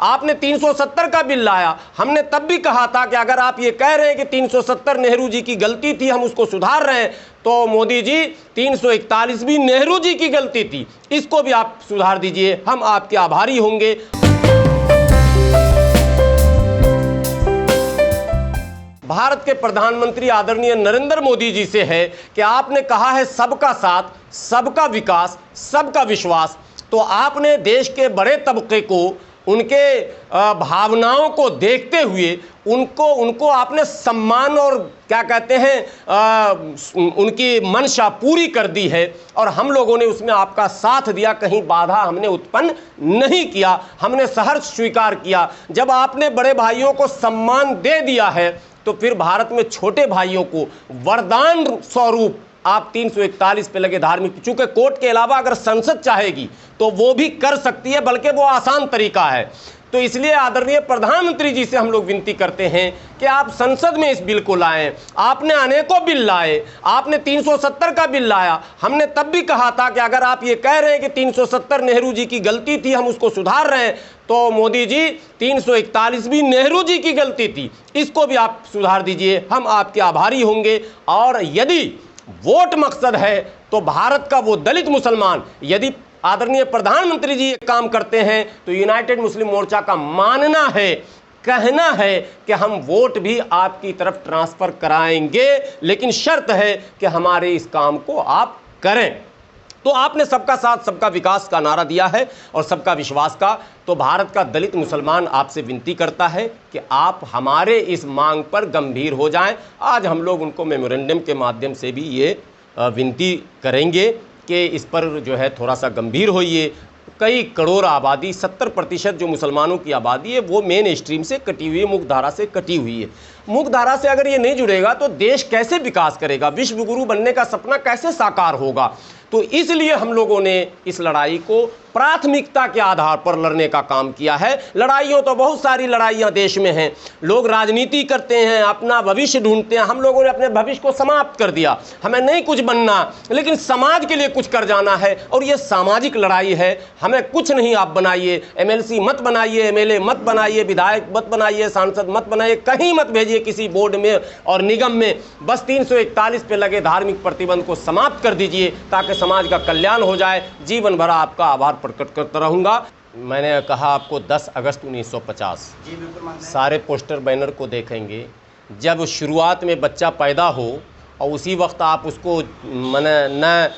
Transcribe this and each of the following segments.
आपने 370 का बिल लाया। हमने तब भी कहा था कि अगर आप ये कह रहे हैं कि 370 नेहरू जी की गलती थी, हम उसको सुधार रहे हैं, तो मोदी जी 341 भी नेहरू जी की गलती थी, इसको भी आप सुधार दीजिए, हम आपके आभारी होंगे। भारत के प्रधानमंत्री आदरणीय नरेंद्र मोदी जी से है कि आपने कहा है सबका साथ, सबका विकास, सबका विश्वास। तो आपने देश के बड़े तबके को, उनके भावनाओं को देखते हुए उनको आपने सम्मान और क्या कहते हैं उनकी मंशा पूरी कर दी है, और हम लोगों ने उसमें आपका साथ दिया, कहीं बाधा हमने उत्पन्न नहीं किया, हमने सहर्ष स्वीकार किया। जब आपने बड़े भाइयों को सम्मान दे दिया है तो फिर भारत में छोटे भाइयों को वरदान स्वरूप आप 341 पे लगे धार्मिक, चूंकि कोर्ट के अलावा अगर संसद चाहेगी तो वो भी कर सकती है, बल्कि वो आसान तरीका है। तो इसलिए आदरणीय प्रधानमंत्री जी से हम लोग विनती करते हैं कि आप संसद में इस बिल को लाएं। आपने अनेकों बिल लाए, आपने 370 का बिल लाया। हमने तब भी कहा था कि अगर आप ये कह रहे हैं कि 370 नेहरू जी की गलती थी, हम उसको सुधार रहे हैं, तो मोदी जी 341 भी नेहरू जी की गलती थी, इसको भी आप सुधार दीजिए, हम आपके आभारी होंगे। और यदि वोट मकसद है तो भारत का वो दलित मुसलमान, यदि आदरणीय प्रधानमंत्री जी ये काम करते हैं तो यूनाइटेड मुस्लिम मोर्चा का मानना है, कहना है कि हम वोट भी आपकी तरफ ट्रांसफर कराएंगे, लेकिन शर्त है कि हमारे इस काम को आप करें। तो आपने सबका साथ सबका विकास का नारा दिया है और सबका विश्वास का, तो भारत का दलित मुसलमान आपसे विनती करता है कि आप हमारे इस मांग पर गंभीर हो जाएं। आज हम लोग उनको मेमोरेंडम के माध्यम से भी ये विनती करेंगे कि इस पर जो है थोड़ा सा गंभीर होइए। कई करोड़ आबादी, 70% जो मुसलमानों की आबादी है वो मेन स्ट्रीम से कटी हुई है, मुख्यधारा से कटी हुई है। मुख्यधारा से अगर ये नहीं जुड़ेगा तो देश कैसे विकास करेगा, विश्व गुरु बनने का सपना कैसे साकार होगा। तो इसलिए हम लोगों ने इस लड़ाई को प्राथमिकता के आधार पर लड़ने का काम किया है। लड़ाइयों तो बहुत सारी लड़ाइयाँ देश में हैं, लोग राजनीति करते हैं, अपना भविष्य ढूंढते हैं। हम लोगों ने अपने भविष्य को समाप्त कर दिया, हमें नहीं कुछ बनना, लेकिन समाज के लिए कुछ कर जाना है, और ये सामाजिक लड़ाई है। हमें कुछ नहीं आप बनाइए, MLC मत बनाइए, MLA मत बनाइए, विधायक मत बनाइए, सांसद मत बनाइए, कहीं मत भेजिए किसी बोर्ड में और निगम में। बस 341 पे लगे धार्मिक प्रतिबंध को समाप्त कर दीजिए ताकि समाज का कल्याण हो जाए। जीवन भर आपका आभार प्रकट करता रहूँगा। मैंने कहा आपको 10 अगस्त 1950 सारे पोस्टर बैनर को देखेंगे। जब शुरुआत में बच्चा पैदा हो और उसी वक्त आप उसको माने न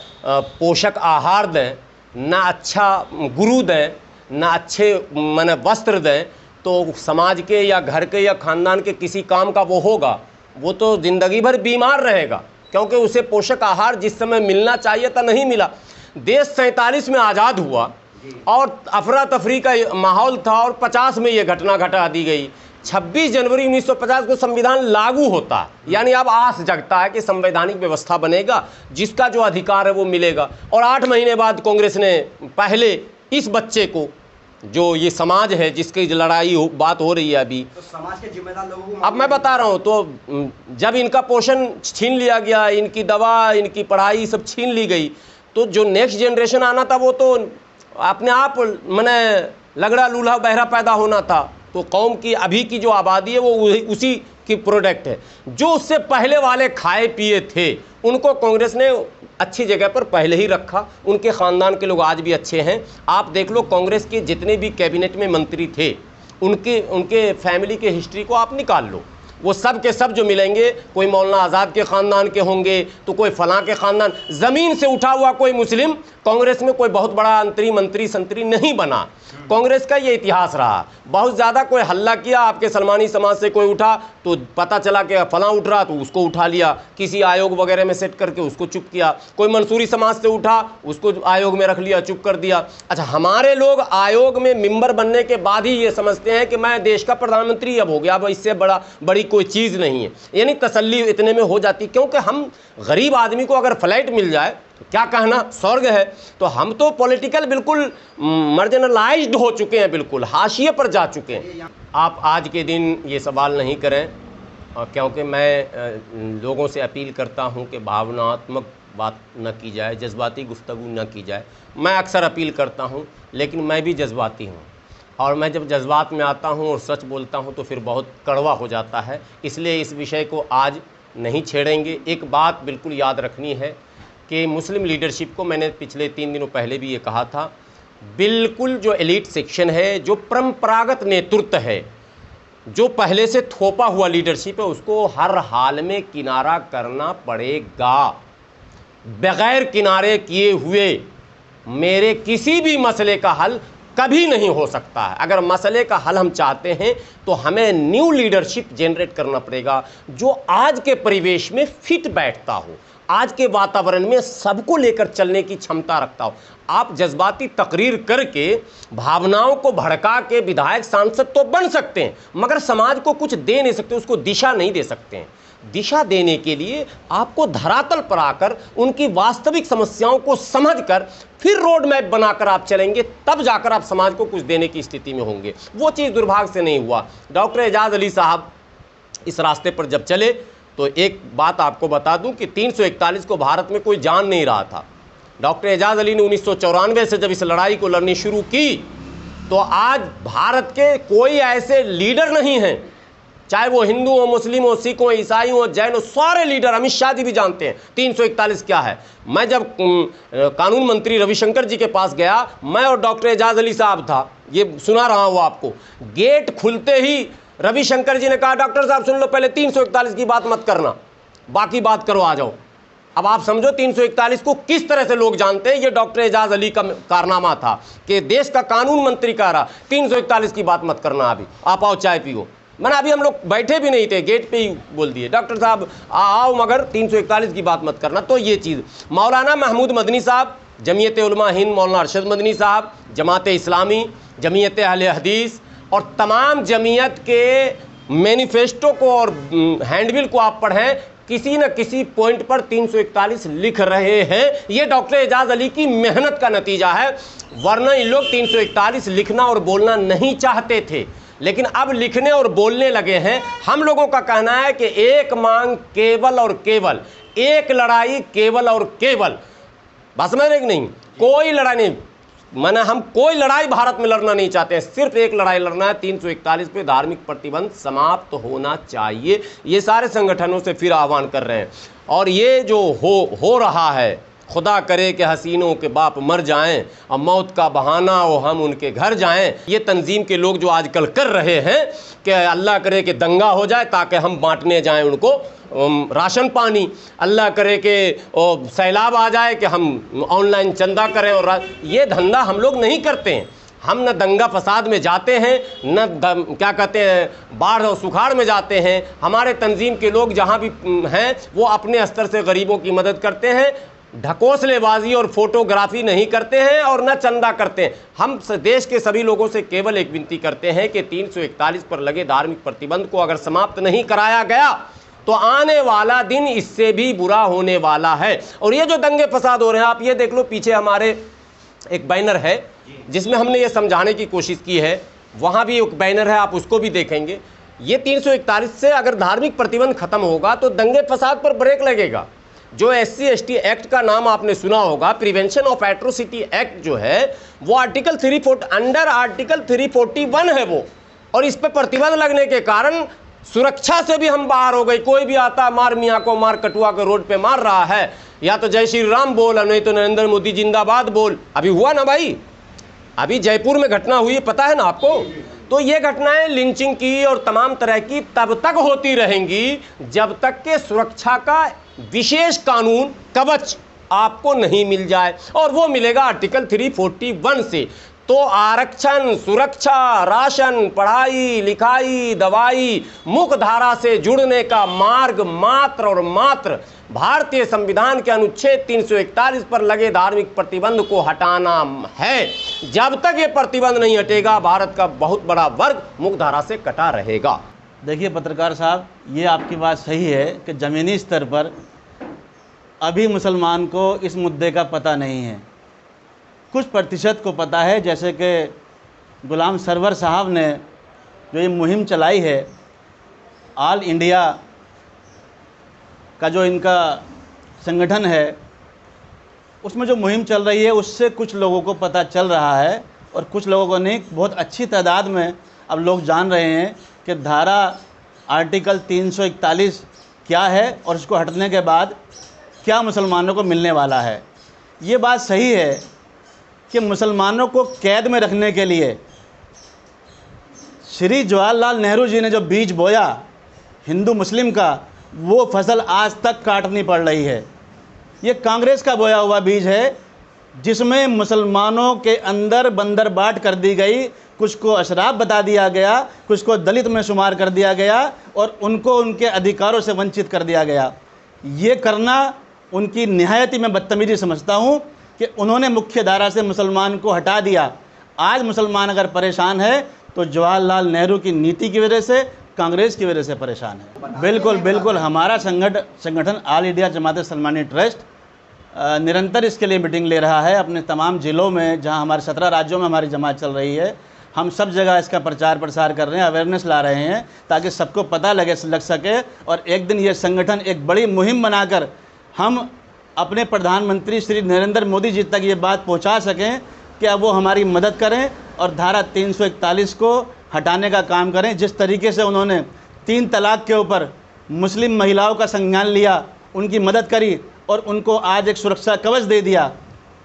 पोषक आहार दें, न अच्छा गुरु दें, न अच्छे माने वस्त्र दें, तो समाज के या घर के या ख़ानदान के किसी काम का वो होगा? वो तो ज़िंदगी भर बीमार रहेगा, क्योंकि उसे पोषक आहार जिस समय मिलना चाहिए था नहीं मिला। देश 47 में आज़ाद हुआ और अफरा तफरी का माहौल था, और 50 में ये घटना घटा दी गई। 26 जनवरी 1950 को संविधान लागू होता, यानी अब आस जगता है कि संवैधानिक व्यवस्था बनेगा, जिसका जो अधिकार है वो मिलेगा। और 8 महीने बाद कांग्रेस ने पहले इस बच्चे को, जो ये समाज है जिसकी लड़ाई बात हो रही है अभी, तो समाज के जिम्मेदार लोगों को, अब मैं बता रहा हूँ, तो जब इनका पोषण छीन लिया गया, इनकी दवा, इनकी पढ़ाई सब छीन ली गई, तो जो नेक्स्ट जनरेशन आना था वो तो अपने आप मने लगड़ा लूल्हा बहरा पैदा होना था। तो कौम की अभी की जो आबादी है वो उसी की प्रोडक्ट है। जो उससे पहले वाले खाए पिए थे उनको कांग्रेस ने अच्छी जगह पर पहले ही रखा, उनके ख़ानदान के लोग आज भी अच्छे हैं। आप देख लो कांग्रेस के जितने भी कैबिनेट में मंत्री थे, उनके फैमिली के हिस्ट्री को आप निकाल लो, वो सब के सब जो मिलेंगे, कोई मौलाना आज़ाद के ख़ानदान के होंगे, तो कोई फलां के ख़ानदान, ज़मीन से उठा हुआ कोई मुस्लिम कांग्रेस में कोई बहुत बड़ा मंत्री संतरी नहीं बना। कांग्रेस का ये इतिहास रहा। बहुत ज़्यादा कोई हल्ला किया, आपके सलमानी समाज से कोई उठा तो पता चला कि फलां उठ रहा तो उसको उठा लिया, किसी आयोग वगैरह में सेट करके उसको चुप किया। कोई मंसूरी समाज से उठा, उसको आयोग में रख लिया, चुप कर दिया। अच्छा, हमारे लोग आयोग में मेंबर बनने के बाद ही ये समझते हैं कि मैं देश का प्रधानमंत्री अब हो गया, अब इससे बड़ी कोई चीज़ नहीं है, यानी तसल्ली इतने में हो जाती। क्योंकि हम गरीब आदमी को अगर फ्लाइट मिल जाए तो क्या कहना, स्वर्ग है। तो हम तो पॉलिटिकल बिल्कुल मार्जिनलाइज्ड हो चुके हैं, बिल्कुल हाशिए पर जा चुके हैं। आप आज के दिन ये सवाल नहीं करें, क्योंकि मैं लोगों से अपील करता हूं कि भावनात्मक बात न की जाए, जज्बाती गुफ्तगू न की जाए। मैं अक्सर अपील करता हूं, लेकिन मैं भी जज्बाती हूं। और मैं जब जज्बात में आता हूं और सच बोलता हूं तो फिर बहुत कड़वा हो जाता है, इसलिए इस विषय को आज नहीं छेड़ेंगे। एक बात बिल्कुल याद रखनी है कि मुस्लिम लीडरशिप को मैंने पिछले 3 दिनों पहले भी ये कहा था, बिल्कुल जो एलीट सेक्शन है, जो परंपरागत नेतृत्व है, जो पहले से थोपा हुआ लीडरशिप है, उसको हर हाल में किनारा करना पड़ेगा। बगैर किनारे किए हुए मेरे किसी भी मसले का हल कभी नहीं हो सकता है। अगर मसले का हल हम चाहते हैं तो हमें न्यू लीडरशिप जनरेट करना पड़ेगा, जो आज के परिवेश में फिट बैठता हो, आज के वातावरण में सबको लेकर चलने की क्षमता रखता हो। आप जज्बाती तकरीर करके भावनाओं को भड़का के विधायक सांसद तो बन सकते हैं, मगर समाज को कुछ दे नहीं सकते, उसको दिशा नहीं दे सकते हैं। दिशा देने के लिए आपको धरातल पर आकर उनकी वास्तविक समस्याओं को समझकर फिर रोड मैप बनाकर आप चलेंगे, तब जाकर आप समाज को कुछ देने की स्थिति में होंगे। वो चीज़ दुर्भाग्य से नहीं हुआ। डॉक्टर एजाज अली साहब इस रास्ते पर जब चले तो एक बात आपको बता दूं कि 341 को भारत में कोई जान नहीं रहा था। डॉक्टर एजाज अली ने 1994 से जब इस लड़ाई को लड़नी शुरू की तो आज भारत के कोई ऐसे लीडर नहीं हैं, चाहे वो हिंदू हो, मुस्लिम हो, सिख हो, ईसाई हो, जैन हो, सारे लीडर, अमित शाह जी भी जानते हैं 341 क्या है। मैं जब कानून मंत्री रविशंकर जी के पास गया, मैं और डॉक्टर एजाज अली साहब था, ये सुना रहा हूँ आपको, गेट खुलते ही रविशंकर जी ने कहा, डॉक्टर साहब सुन लो, पहले 341 की बात मत करना, बाकी बात करो, आ जाओ। अब आप समझो 341 को किस तरह से लोग जानते हैं। ये डॉक्टर एजाज अली का कारनामा था कि देश का कानून मंत्री कह रहा 341 की बात मत करना, अभी आप आओ चाय पियो। मैंने अभी हम लोग बैठे भी नहीं थे, गेट पे ही बोल दिए, डॉक्टर साहब आओ मगर 341 की बात मत करना। तो ये चीज़ मौलाना महमूद मदनी साहब, जमीयत उलमा हिंद मौलाना अरशद मदनी साहब, जमात इस्लामी, जमीयत अहले हदीस और तमाम जमीयत के मैनिफेस्टो को और हैंडबिल को आप पढ़ें, किसी न किसी पॉइंट पर 341 लिख रहे हैं। ये डॉक्टर एजाज अली की मेहनत का नतीजा है, वरना इन लोग 341 लिखना और बोलना नहीं चाहते थे, लेकिन अब लिखने और बोलने लगे हैं। हम लोगों का कहना है कि एक मांग केवल और केवल, एक लड़ाई केवल और केवल, बस में नहीं, कोई लड़ाई नहीं, मैंने हम कोई लड़ाई भारत में लड़ना नहीं चाहते हैं, सिर्फ एक लड़ाई लड़ना है, 341 पे धार्मिक प्रतिबंध समाप्त होना चाहिए। ये सारे संगठनों से फिर आह्वान कर रहे हैं। और ये जो हो रहा है, खुदा करे कि हसीनों के बाप मर जाएं और मौत का बहाना हो हम उनके घर जाएं, ये तंजीम के लोग जो आजकल कर रहे हैं कि अल्लाह करे कि दंगा हो जाए ताकि हम बांटने जाएं उनको राशन पानी, अल्लाह करे कि सैलाब आ जाए कि हम ऑनलाइन चंदा करें, और ये धंधा हम लोग नहीं करते हैं। हम न दंगा फसाद में जाते हैं, न क्या कहते हैं बाढ़ और सुखाड़ में जाते हैं। हमारे तंजीम के लोग जहाँ भी हैं वो अपने स्तर से गरीबों की मदद करते हैं, ढकोसलेबाजी और फोटोग्राफी नहीं करते हैं और न चंदा करते हैं। हम देश के सभी लोगों से केवल एक विनती करते हैं कि 341 पर लगे धार्मिक प्रतिबंध को अगर समाप्त नहीं कराया गया तो आने वाला दिन इससे भी बुरा होने वाला है। और ये जो दंगे फसाद हो रहे हैं, आप ये देख लो, पीछे हमारे एक बैनर है जिसमें हमने ये समझाने की कोशिश की है, वहाँ भी एक बैनर है, आप उसको भी देखेंगे। ये 341 से अगर धार्मिक प्रतिबंध खत्म होगा तो दंगे फसाद पर ब्रेक लगेगा। जो SC/ST एक्ट का नाम आपने सुना होगा, प्रिवेंशन ऑफ एट्रोसिटी एक्ट जो है, वो आर्टिकल 341 है वो, और इस पर प्रतिबंध लगने के कारण सुरक्षा से भी हम बाहर हो गए। कोई भी आता मार मियाँ को मार, कटुआ को रोड पे मार रहा है, या तो जय श्री राम बोल, नहीं तो नरेंद्र मोदी जिंदाबाद बोल। अभी हुआ ना भाई, अभी जयपुर में घटना हुई, पता है ना आपको। तो ये घटनाएं लिंचिंग की और तमाम तरह की तब तक होती रहेंगी जब तक के सुरक्षा का विशेष कानून कवच आपको नहीं मिल जाए, और वो मिलेगा आर्टिकल 341 से। तो आरक्षण, सुरक्षा, राशन, पढ़ाई लिखाई, दवाई, मुख्य धारा से जुड़ने का मार्ग मात्र और मात्र भारतीय संविधान के अनुच्छेद 341 पर लगे धार्मिक प्रतिबंध को हटाना है। जब तक ये प्रतिबंध नहीं हटेगा, भारत का बहुत बड़ा वर्ग मुख्य धारा से कटा रहेगा। देखिए पत्रकार साहब, ये आपकी बात सही है कि ज़मीनी स्तर पर अभी मुसलमान को इस मुद्दे का पता नहीं है। कुछ प्रतिशत को पता है, जैसे कि गुलाम सरवर साहब ने जो ये मुहिम चलाई है, ऑल इंडिया का जो इनका संगठन है, उसमें जो मुहिम चल रही है उससे कुछ लोगों को पता चल रहा है और कुछ लोगों को नहीं, बहुत अच्छी तादाद में अब लोग जान रहे हैं कि धारा आर्टिकल 341 क्या है और उसको हटने के बाद क्या मुसलमानों को मिलने वाला है। ये बात सही है कि मुसलमानों को कैद में रखने के लिए श्री जवाहरलाल नेहरू जी ने जो बीज बोया हिंदू मुस्लिम का, वो फसल आज तक काटनी पड़ रही है। ये कांग्रेस का बोया हुआ बीज है जिसमें मुसलमानों के अंदर बंदरबाट कर दी गई, कुछ को अशराफ बता दिया गया, कुछ को दलित में शुमार कर दिया गया और उनको उनके अधिकारों से वंचित कर दिया गया। ये करना उनकी निहायती मैं बदतमीजी समझता हूँ कि उन्होंने मुख्य धारा से मुसलमान को हटा दिया। आज मुसलमान अगर परेशान है तो जवाहरलाल नेहरू की नीति की वजह से, कांग्रेस की वजह से परेशान है। बिल्कुल बिल्कुल हमारा संगठन all India Jamaat Islami trust निरंतर इसके लिए मीटिंग ले रहा है अपने तमाम ज़िलों में, जहां हमारे 17 राज्यों में हमारी जमात चल रही है। हम सब जगह इसका प्रचार प्रसार कर रहे हैं, अवेयरनेस ला रहे हैं ताकि सबको पता लग सके और एक दिन ये संगठन एक बड़ी मुहिम बनाकर हम अपने प्रधानमंत्री श्री नरेंद्र मोदी जी तक ये बात पहुंचा सकें कि अब वो हमारी मदद करें और धारा 341 को हटाने का काम करें। जिस तरीके से उन्होंने 3 तलाक के ऊपर मुस्लिम महिलाओं का संज्ञान लिया, उनकी मदद करी और उनको आज एक सुरक्षा कवच दे दिया,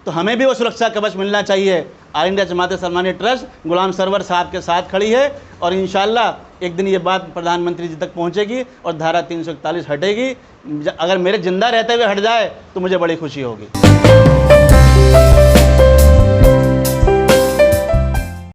तो हमें भी वो सुरक्षा कवच मिलना चाहिए। All India Jamaat Islami trust गुलाम सरवर साहब के साथ खड़ी है और इंशाल्लाह एक दिन ये बात प्रधानमंत्री जी तक पहुंचेगी और धारा 341 हटेगी। अगर मेरे ज़िंदा रहते हुए हट जाए तो मुझे बड़ी खुशी होगी।